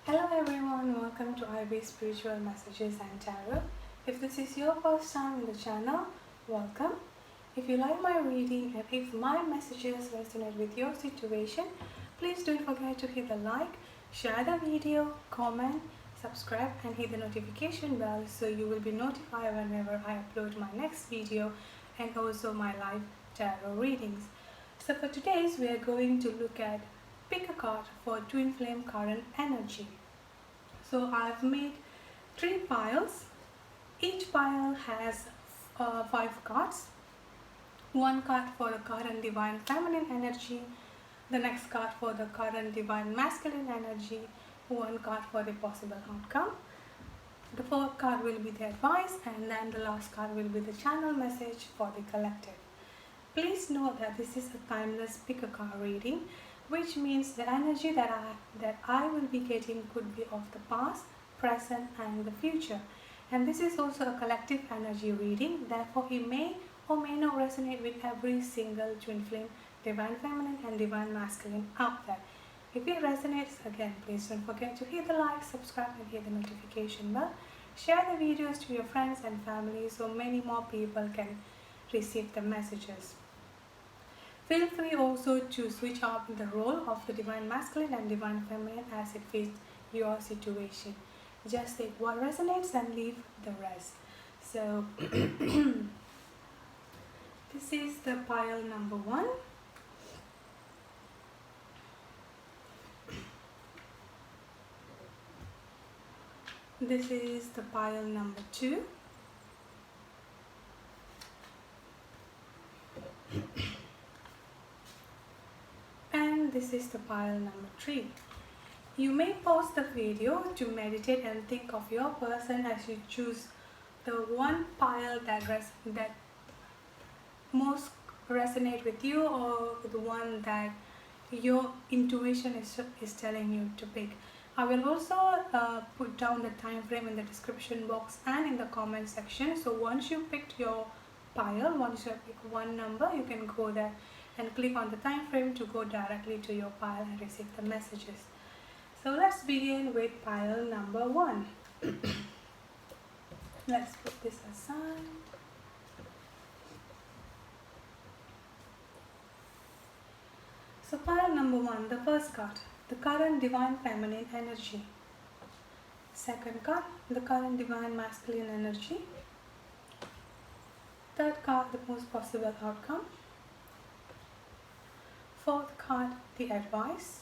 Hello everyone, welcome to Ivy Spiritual Messages and Tarot. If this is your first time in the channel, welcome. If you like my reading and if my messages resonate with your situation, please don't forget to hit the like, share the video, comment, subscribe and hit the notification bell so you will be notified whenever I upload my next video and also my live tarot readings. So for today's we are going to look at pick a card for twin flame current energy. So I've made 3 piles. Each pile has 5 cards. 1 card for the current divine feminine energy, the next card for the current divine masculine energy, 1 card for the possible outcome. The 4th card will be the advice and then the last card will be the channel message for the collective. Please note that this is a timeless pick a card reading, which means the energy that I will be getting could be of the past, present and the future. And this is also a collective energy reading, therefore it may or may not resonate with every single twin flame, divine feminine and divine masculine out there. If it resonates, again, please don't forget to hit the like, subscribe and hit the notification bell. Share the videos to your friends and family so many more people can receive the messages. Feel free also to switch up the role of the divine masculine and divine feminine as it fits your situation. Just take what resonates and leave the rest. So this is the pile number 1. This is the pile number 2. This is the pile number 3. You may pause the video to meditate and think of your person as you choose the one pile that most resonate with you, or the one that your intuition is telling you to pick. I will also put down the time frame in the description box and in the comment section. So once you picked your pile, once you have picked one number, you can go there and click on the time frame to go directly to your pile and receive the messages. So let's begin with pile number 1. Let's put this aside. So pile number 1, the first card, the current divine feminine energy. Second card, the current divine masculine energy. Third card, the most possible outcome. 4th card, the advice.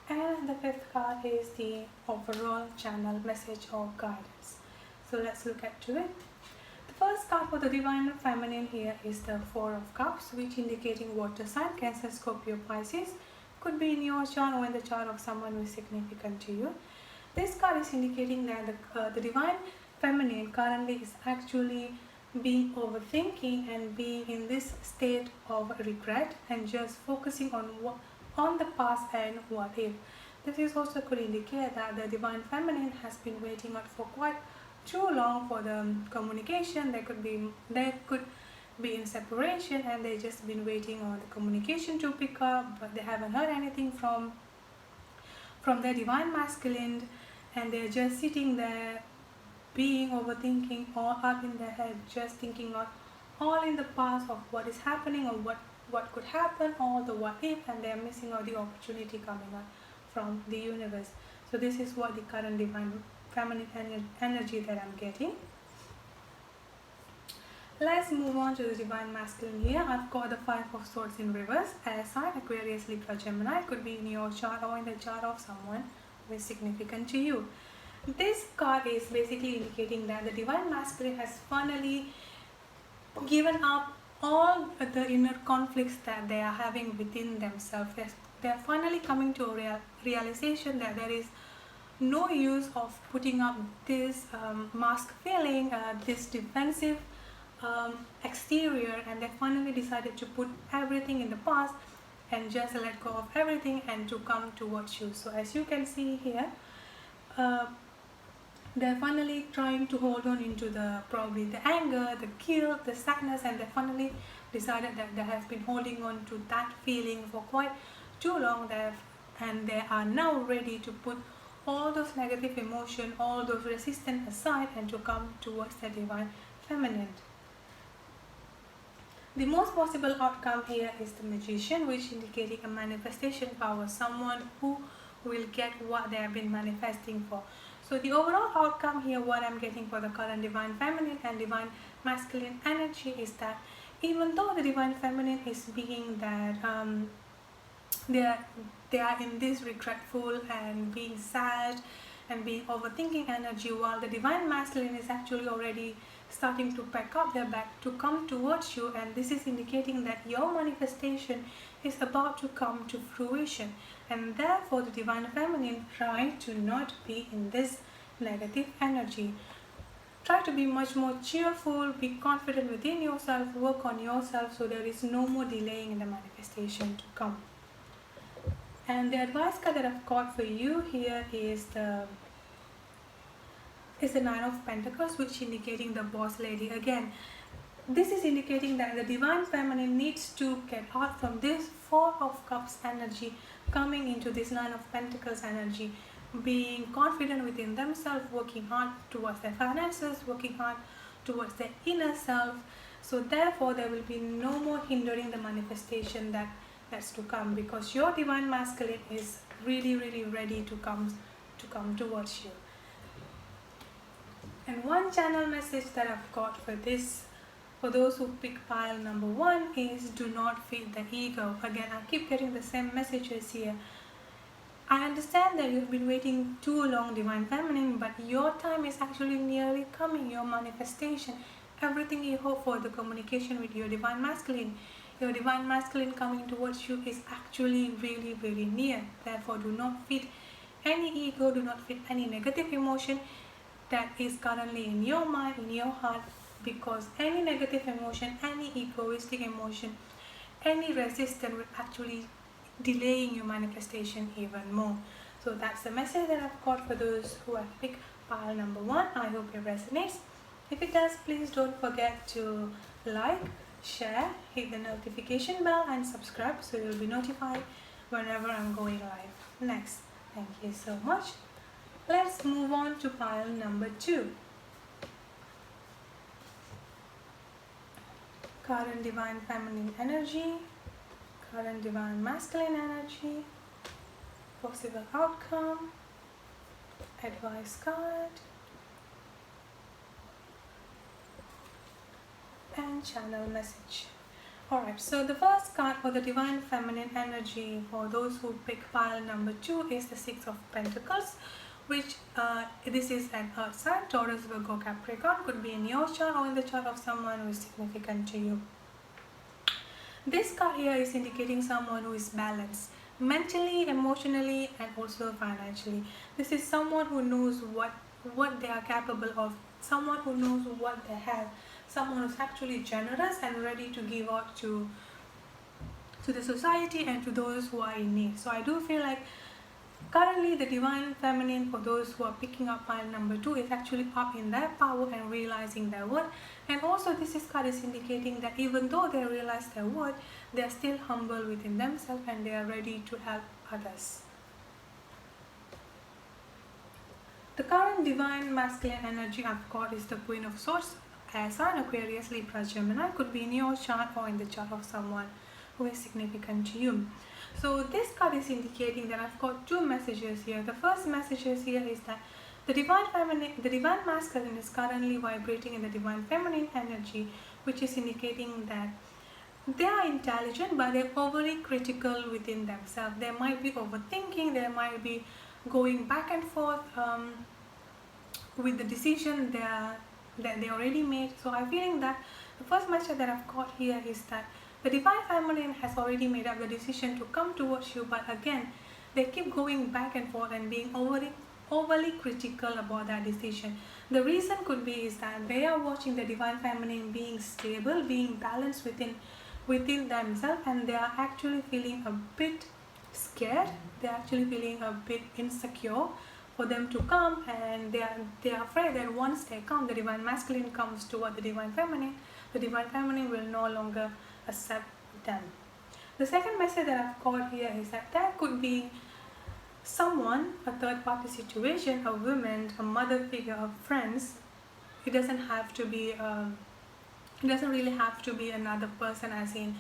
And the 5th card is the overall channel message or guidance. So let's look at it. The first card for the divine feminine here is the 4 of Cups, which indicating water sign, Cancer, Scorpio, Pisces. Could be in your chart or in the chart of someone who is significant to you. This card is indicating that the divine feminine currently is actually being overthinking and being in this state of regret and just focusing on the past and what if. This is also could indicate that the divine feminine has been waiting out for quite too long for the communication. They could be in separation and they just been waiting on the communication to pick up, but they haven't heard anything from their divine masculine, and they're just sitting there being overthinking all up in their head, just thinking all in the past of what is happening or what could happen, all the what if, and they are missing out the opportunity coming up from the universe. So this is what the current divine feminine energy that I'm getting. Let's move on to the divine masculine here. I've got the 5 of Swords in reverse, air sign, Aquarius, Libra, Gemini. Could be in your chart or in the chart of someone who is significant to you. This card is basically indicating that the divine masculine has finally given up all the inner conflicts that they are having within themselves. They are finally coming to a realization that there is no use of putting up this mask feeling, this defensive exterior, and they finally decided to put everything in the past and just let go of everything and to come towards you. So as you can see here, they're finally trying to hold on into probably the anger, the guilt, the sadness, and they finally decided that they have been holding on to that feeling for quite too long, and they are now ready to put all those negative emotion, all those resistance aside, and to come towards the divine feminine. The most possible outcome here is the Magician, which indicating a manifestation power, someone who will get what they have been manifesting for. So the overall outcome here, what I'm getting for the current divine feminine and divine masculine energy is that even though the divine feminine is being that they are in this regretful and being sad and being overthinking energy, while the divine masculine is actually already starting to pack up their bag to come towards you, and this is indicating that your manifestation is about to come to fruition, and therefore the divine feminine try to not be in this negative energy. Try to be much more cheerful, be confident within yourself, work on yourself so there is no more delaying in the manifestation to come. And the advice card that I've got for you here is the Nine of Pentacles, which indicating the boss lady. Again, this is indicating that the divine feminine needs to get out from this Four of Cups energy coming into this Nine of Pentacles energy, being confident within themselves, working hard towards their finances, working hard towards their inner self. So therefore there will be no more hindering the manifestation that's to come, because your divine masculine is really ready to come towards you. And one channel message that I've got for this, for those who pick pile number 1, is do not feed the ego. Again, I keep getting the same messages here. I understand that you've been waiting too long, divine feminine, but your time is actually nearly coming. Your manifestation, everything you hope for, the communication with your divine masculine coming towards you is actually really near. Therefore, do not feed any ego, do not feed any negative emotion that is currently in your mind, in your heart, because any negative emotion, any egoistic emotion, any resistance will actually delaying your manifestation even more. So that's the message that I've got for those who have picked pile number 1. I hope it resonates. If it does, please don't forget to like, share, hit the notification bell and subscribe so you'll be notified whenever I'm going live next. Thank you so much. Let's move on to pile number 2. Current divine feminine energy, current divine masculine energy, possible outcome, advice card, and channel message. Alright, so the first card for the divine feminine energy for those who pick pile number 2 is the Six of Pentacles, which this is an earth sign, Taurus, Virgo, Capricorn, could be in your chart or in the chart of someone who is significant to you. This card here is indicating someone who is balanced mentally, emotionally, and also financially. This is someone who knows what they are capable of, someone who knows what they have, someone who's actually generous and ready to give out to the society and to those who are in need. So I do feel like currently the divine feminine, for those who are picking up pile number 2, is actually up in their power and realizing their worth. And also this card is indicating that even though they realize their worth, they are still humble within themselves and they are ready to help others. The current divine masculine energy I've got is the Queen of Swords, Air sign, Aquarius, Libra, Gemini, could be in your chart or in the chart of someone who is significant to you. So this card is indicating that I've got 2 messages here. The first message here is that the divine masculine is currently vibrating in the divine feminine energy, which is indicating that they are intelligent but they're overly critical within themselves. They might be overthinking, they might be going back and forth with the decision that they already made. So I'm feeling that the first message that I've got here is that the divine feminine has already made up the decision to come towards you, but again they keep going back and forth and being overly critical about that decision. The reason could be is that they are watching the divine feminine being stable, being balanced within themselves, and they are actually feeling a bit scared. They're actually feeling a bit insecure for them to come, and they are afraid that once they come, the divine masculine comes toward the divine feminine will no longer accept them. The second message that I've got here is that there could be someone, a third party situation, a woman, a mother figure, of friends. It doesn't have to be it doesn't really have to be another person, as in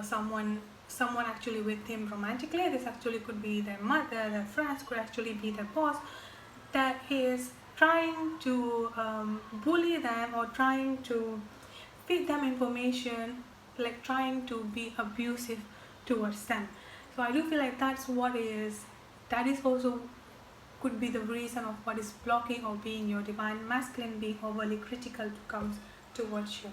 someone actually with him romantically. This actually could be their mother, their friends, could actually be their boss that is trying to bully them or trying to feed them information, like trying to be abusive towards them. So I do feel like that is also could be the reason of what is blocking or being your divine masculine being overly critical to come towards you.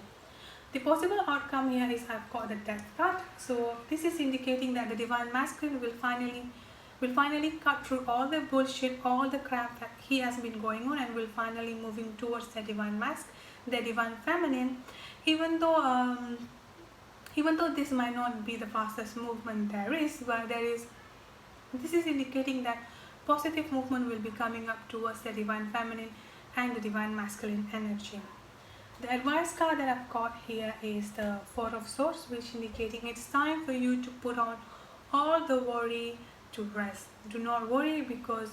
The possible outcome here is I've got the death card. So this is indicating that the divine masculine will finally cut through all the bullshit, all the crap that he has been going on, and will finally moving towards the divine the divine feminine. Even though this might not be the fastest movement there is, but this is indicating that positive movement will be coming up towards the divine feminine and the divine masculine energy. The advice card that I've got here is the Four of Swords, which indicating it's time for you to put on all the worry to rest. Do not worry, because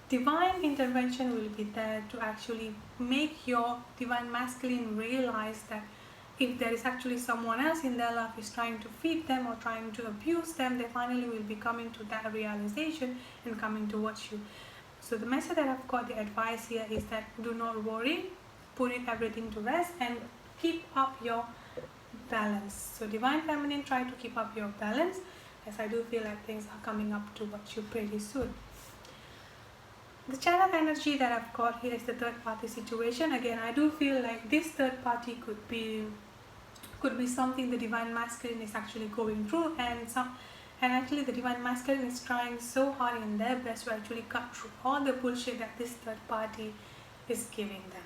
divine intervention will be there to actually make your divine masculine realize that if there is actually someone else in their life is trying to feed them or trying to abuse them, they finally will be coming to that realization and coming towards you. So the message that I've got, the advice here is that do not worry, put everything to rest and keep up your balance. So divine feminine, try to keep up your balance, as I do feel like things are coming up towards you pretty soon. The channel energy that I've got here is the third party situation. Again, I do feel like this third party could be something the divine masculine is actually going through, and actually the divine masculine is trying so hard in their best to actually cut through all the bullshit that this third party is giving them.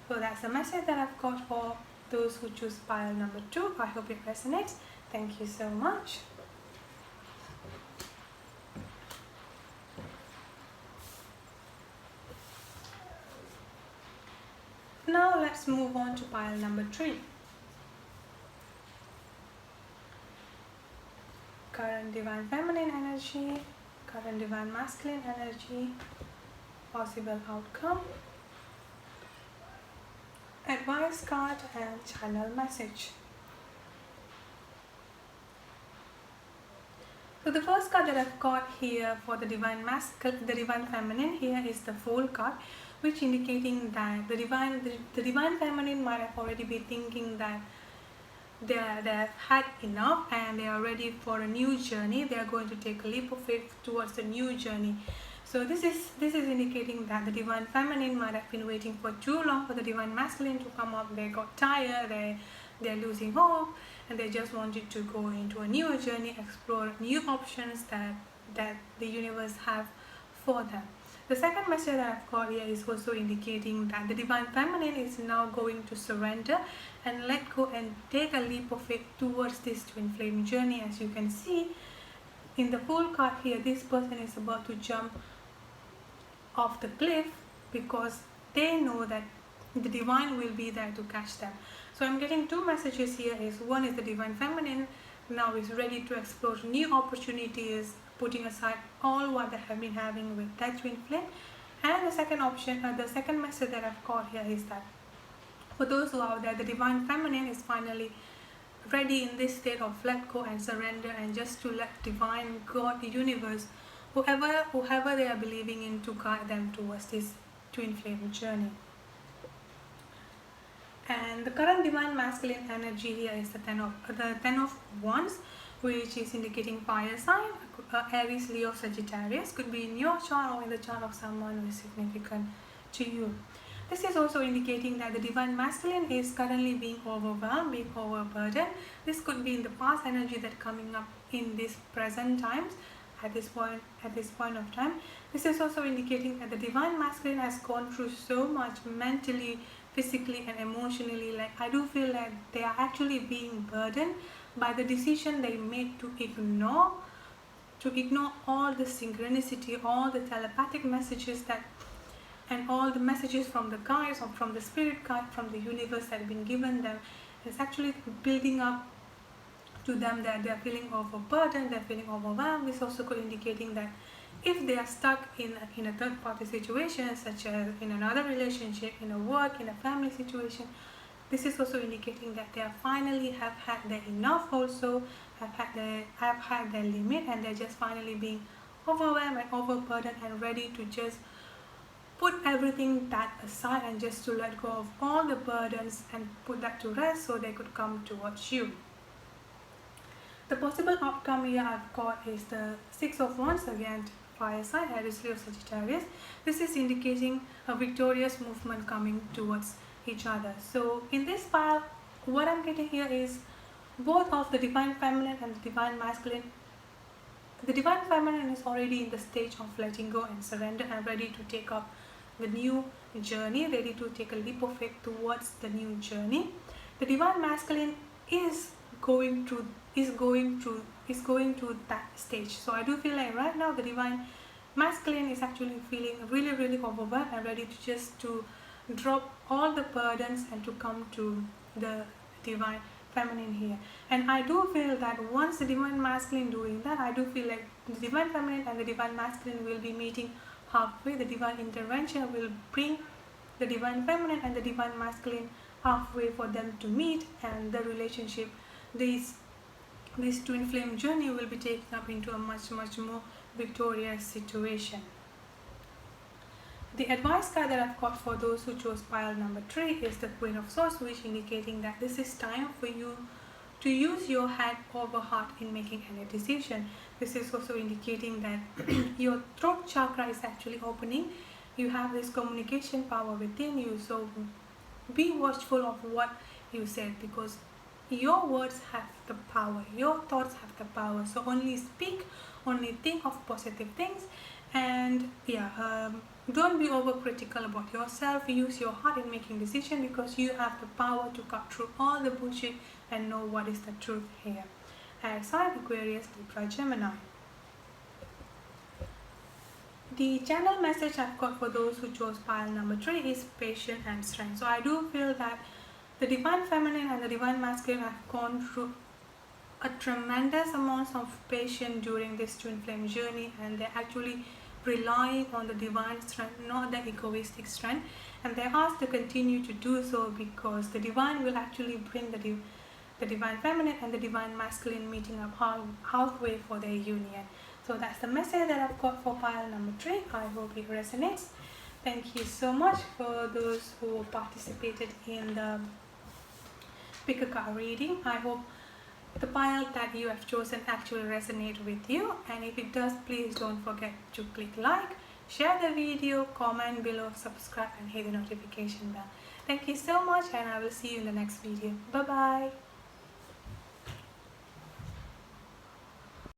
So that's the message that I've got for those who choose pile number 2. I hope it resonates. Thank you so much. Now let's move on to pile number 3. Current divine feminine energy, current divine masculine energy, possible outcome, advice card and channel message. So the first card that I've got here for the divine feminine here is the Fool card, which indicating that the divine feminine might have already been thinking that they have had enough and they are ready for a new journey. They are going to take a leap of faith towards the new journey. So this is indicating that the divine feminine might have been waiting for too long for the divine masculine to come up. They got tired, they're losing hope, and they just wanted to go into a new journey, explore new options that the universe have for them. The second message that I've got here is also indicating that the divine feminine is now going to surrender and let go and take a leap of faith towards this twin flame journey. As you can see in the Fool card here, this person is about to jump off the cliff because they know that the divine will be there to catch them. So I'm getting two messages here. One is the divine feminine now is ready to explore new opportunities, putting aside all what they have been having with that twin flame. And the second option, the second message that I've got here is that for those who are out there, the divine feminine is finally ready in this state of let go and surrender, and just to let divine God, the universe, whoever they are believing in, to guide them towards this twin flame journey. And the current divine masculine energy here is the Ten of Wands, which is indicating fire sign, Aries, Leo, Sagittarius. Could be in your chart or in the chart of someone who is significant to you. This is also indicating that the divine masculine is currently being overwhelmed, being overburdened. This could be in the past energy that coming up in this present times at this point of time. This is also indicating that the divine masculine has gone through so much mentally, physically and emotionally. Like, I do feel like they are actually being burdened by the decision they made to ignore all the synchronicity, all the telepathic messages and all the messages from the guides or from the spirit guide, from the universe that have been given them. It's actually building up to them that they're feeling overburdened, they're feeling overwhelmed. This also could indicating that if they are stuck in a third party situation, such as in another relationship, in a work, in a family situation, this is also indicating that they are finally have had their enough, also have had their limit, and they're just finally being overwhelmed and overburdened and ready to just put everything that aside and just to let go of all the burdens and put that to rest so they could come towards you. The possible outcome here I've got is the Six of Wands again, fire sign, Aries, Leo, Sagittarius. This is indicating a victorious movement coming towards each other. So in this pile, what I'm getting here is both of the divine feminine and the divine masculine. The divine feminine is already in the stage of letting go and surrender and ready to take up the new journey, ready to take a leap of faith towards the new journey. The divine masculine is going through that stage. So I do feel like right now the divine masculine is actually feeling really overwhelmed and ready to just to drop all the burdens and to come to the divine feminine here. And I do feel that once the divine masculine doing that, I do feel like the divine feminine and the divine masculine will be meeting halfway. The divine intervention will bring the divine feminine and the divine masculine halfway for them to meet, and the relationship, this twin flame journey will be taken up into a much more victorious situation. The advice card that I've got for those who chose pile number 3 is the Queen of Swords, which indicating that this is time for you to use your head over heart in making any decision. This is also indicating that your throat chakra is actually opening. You have this communication power within you, so be watchful of what you said, because your words have the power, your thoughts have the power. So only speak, only think of positive things, and don't be overcritical about yourself. Use your heart in making decisions, because you have the power to cut through all the bullshit and know what is the truth here. Air sign Aquarius, Libra, Gemini. The channel message I've got for those who chose pile number 3 is patience and strength. So I do feel that the divine feminine and the divine masculine have gone through a tremendous amount of patience during this twin flame journey, and they're actually relying on the divine strength, not the egoistic strength, and they're asked to continue to do so, because the divine will actually bring the divine feminine and the divine masculine meeting up halfway for their union. So that's the message that I've got for pile number 3. I hope it resonates. Thank you so much for those who participated in the pick a card reading. I hope the pile that you have chosen actually resonate with you, and if it does, please don't forget to click like, share the video, comment below, subscribe and hit the notification bell. Thank you so much, and I will see you in the next video. Bye bye.